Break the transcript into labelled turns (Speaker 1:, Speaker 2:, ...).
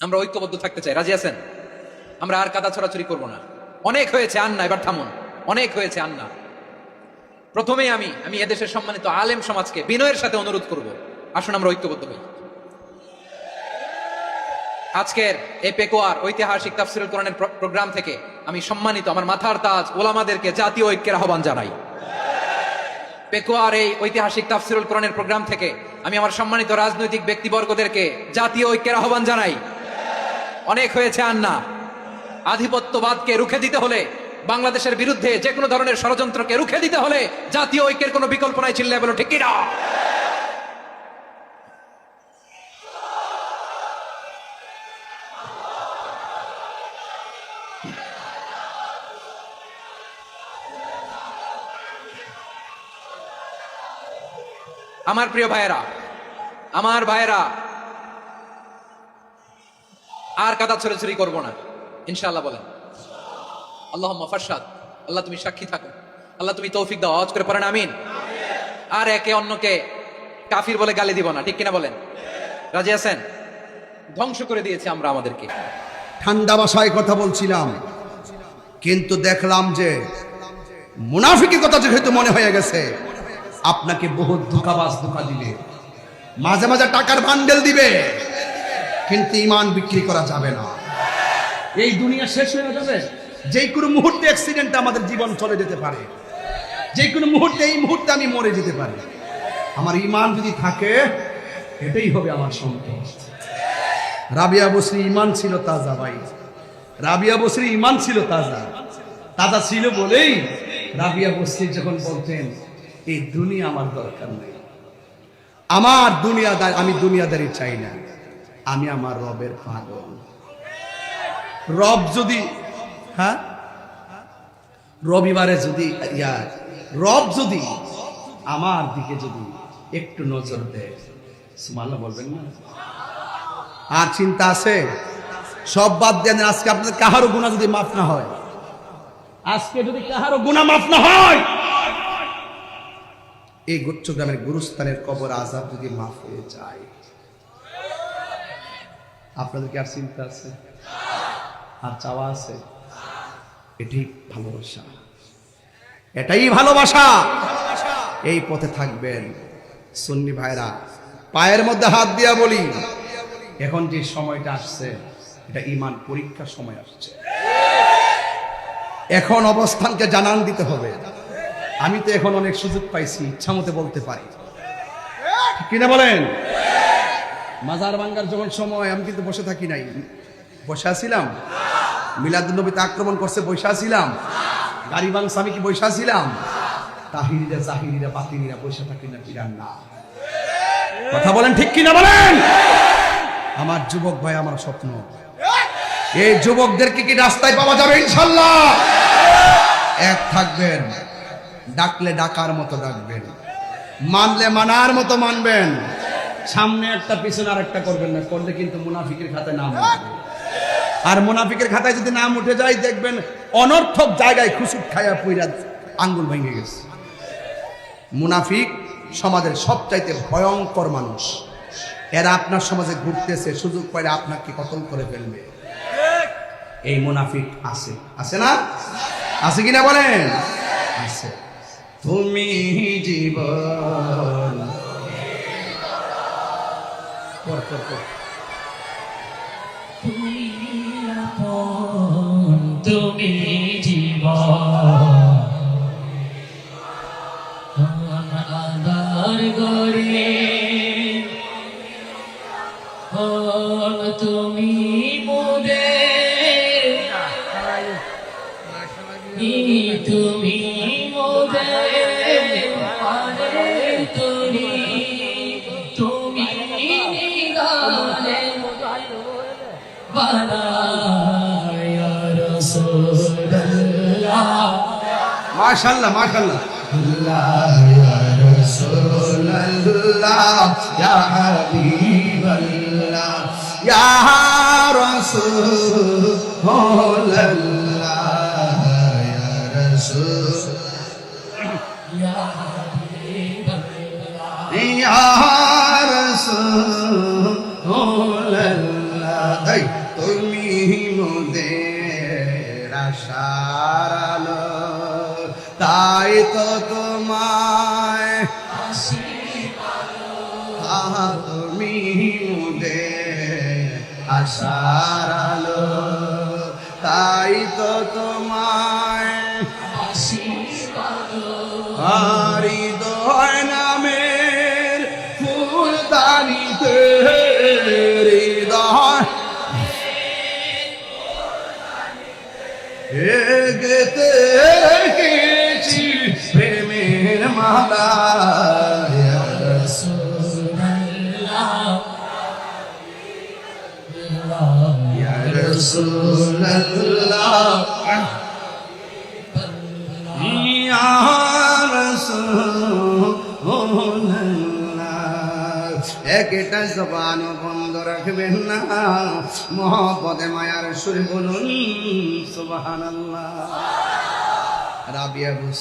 Speaker 1: আমরা ঐক্যবদ্ধ থাকতে চাই, রাজি আছেন? আমরা আর কাদা ছড়াছড়ি করবো না। অনেক হয়েছে, আন্না, এবার থামুন। অনেক হয়েছে, আন্না। প্রথমেই আমি এদেশের সম্মানিত আলেম সমাজকে বিনয়ের সাথে অনুরোধ করব, আসুন আমরা ঐক্যবদ্ধ হই। আজকের এই পেকুয়ার ঐতিহাসিক তাফসীরুল কোরআনের প্রোগ্রাম থেকে আমি সম্মানিত আমার মাথার তাজ ওলামাদেরকে জাতীয় ঐক্যের আহ্বান জানাই। পেকুয়ার এই ঐতিহাসিক তাফসীরুল কোরআনের প্রোগ্রাম থেকে আমি আমার সম্মানিত রাজনৈতিক ব্যক্তিবর্গদেরকে জাতীয় ঐক্যের আহ্বান জানাই। অনেক হয়েছে, আন্না। আধিপত্যবাদকে রুখে দিতে হলে, বাংলাদেশের বিরুদ্ধে যে কোনো ধরনের ষড়যন্ত্রকে রুখে দিতে হলে জাতীয় ঐক্যের কোনো বিকল্প নাই। চিল্লায় বলো ঠিক কিনা? আমার প্রিয় ভাইয়েরা, আমার ভাইয়েরা, আর কাদা ছড়াছড়ি করবো না ইনশাআল্লাহ। বলেন আল্লাহুম্মা ফারশাদ। আল্লাহ তুমি সাক্ষী থাকো, আল্লাহ তুমি তৌফিক দাও। আওয়াজ করে পড়েন আমিন। আর একে অন্যকে কাফির বলে গালি দিব না, ঠিক কিনা বলেন? রাজি আছেন? ধ্বংস করে দিয়েছে আমরা আমাদেরকে।
Speaker 2: ঠান্ডা ভাষায় কথা বলছিলাম, কিন্তু দেখলাম যে মুনাফিকের কথা যেহেতু মনে হয়ে গেছে, আপনাকে বহুত ধোঁকাবাজ ধোঁকা দিবে, মাঝে মাঝে টাকার বান্ডেল দিবে, কিন্তু ঈমান বিক্রি করা যাবে না। এই দুনিয়া শেষ হয়ে যাবে, যে কোনো মুহূর্তে অ্যাক্সিডেন্টে আমাদের জীবন চলে যেতে পারে, যে কোনো মুহূর্তে, এই মুহূর্তে আমি মরে যেতে পারি। আমার ঈমান যদি থাকে, এটাই হবে আমার সম্পদ। রাবিয়া বসরি ঈমান ছিল তাজা। ভাই, রাবিয়া বসরি ঈমান ছিল তাজা। তাজা ছিল বলেই রাবিয়া বসরি যখন বলতেন এই দুনিয়া আমার দরকার নেই, আমার দুনিয়াদার, আমি দুনিয়াদারি চাই না, আমি আমার রবের পাগল। রব যদি, হ্যাঁ, রবিবারে যদি রব যদি আমার দিকে যদি একটু নজর দেয়, সুবহানাল্লাহ বলবেন না? আর চিন্তা আছে? সব বাদ দেন। আজকে আপনাদের কাহারও গুনাহ যদি মাফ না হয়, আজকে যদি কাহারও গুনাহ মাফ না হয়, এই গুচ্ছগ্রামের গুরুস্থানের কবর আযাব যদি মাফ হয়ে যায়, আপনাদের কি আর চিন্তা আছে? আর চাওয়া আছে? এটাই ভালোবাসা, এটাই ভালোবাসা। এই পথে থাকবেন। সুন্নি ভাইরা, পায়ের মধ্যে হাত দিয়া বলি, এখন যে সময়টা আসছে, এটা ঈমান পরীক্ষার সময় আসছে। এখন অবস্থানকে জানান দিতে হবে। আমি তো এখন অনেক সুযোগ পাইছি, ইচ্ছা মতো বলতে পারি, কিনা বলেন? মাজার ভাঙ্গার যখন সময়, আমি কিন্তু বসে থাকি নাই, বসে আছিলাম। মিলাদুন্নবীতে আক্রমণ করছে, বসে আছিলাম। গাড়ি ভাঙছে, আমি কি বসে আছিলাম? তাহিরিরা, জাহিরিরা, বাতিনিরা বসে থাকি না, বিরান না। কথা বলেন ঠিক কিনা বলেন? আমার যুবক ভাই, আমার স্বপ্ন, এই যুবকদেরকে কি রাস্তায় পাওয়া যাবে ইনশাআল্লাহ? এক থাকবেন, ডাকলে ডাকার মতো ডাকবেন, মানলে মানার মতো মানবেন। সামনে একটা পিছনে আর একটা করবেন না, করলে কিন্তু মুনাফিকের খাতায় নাম উঠবে। আর মুনাফিকের খাতায় যদি নাম উঠে যায়, দেখবেন অনর্থক জায়গায় খুশুক খায়া পুইরা আঙ্গুল ভেঙে গেছে। মুনাফিক সমাজের সবচাইতে ভয়ঙ্কর মানুষ। এরা আপনার সমাজে ঘুরতেছে, সুযোগ পাইলে আপনাকে কতল করে ফেলবে। এই মুনাফিক আছে, আছে না? আছে কিনা বলেন? আছে। তুমি জীবন,
Speaker 3: তুমি জীবন, আধার গরে তুমি মোদের, তুমি মোদের তরি, তুমি নিগালে বানায় রাসূলুল্লাহ।
Speaker 2: মাশাআল্লাহ, মাশাআল্লাহ।
Speaker 3: আল্লাহ ইয়া রাসূলুল্লাহ, ইয়া হাবিবাল্লাহ,
Speaker 2: ইয়া রাসূলুল্লাহ,
Speaker 3: ইয়া রাসূল, ইয়া হাবিবাল্লাহ,
Speaker 2: ইয়া রাসূলুল্লাহ। আশার আলো তাই তো তোমায় তুমি মোদের আশার আলো তাই তো তোমায় হৃদয় নামের ফুলদানিতে হৃদয় গেতে গেছি প্রেমের মালা ইয়া ইয়া রাসূলুল্লাহ ইয়া রাসূলুল্লাহ একটা জবান বন্ধ রাখবেন না মহব্বতে মায়ার সুরে বলুন সুবহানাল্লাহ রাবিয়া বুঝ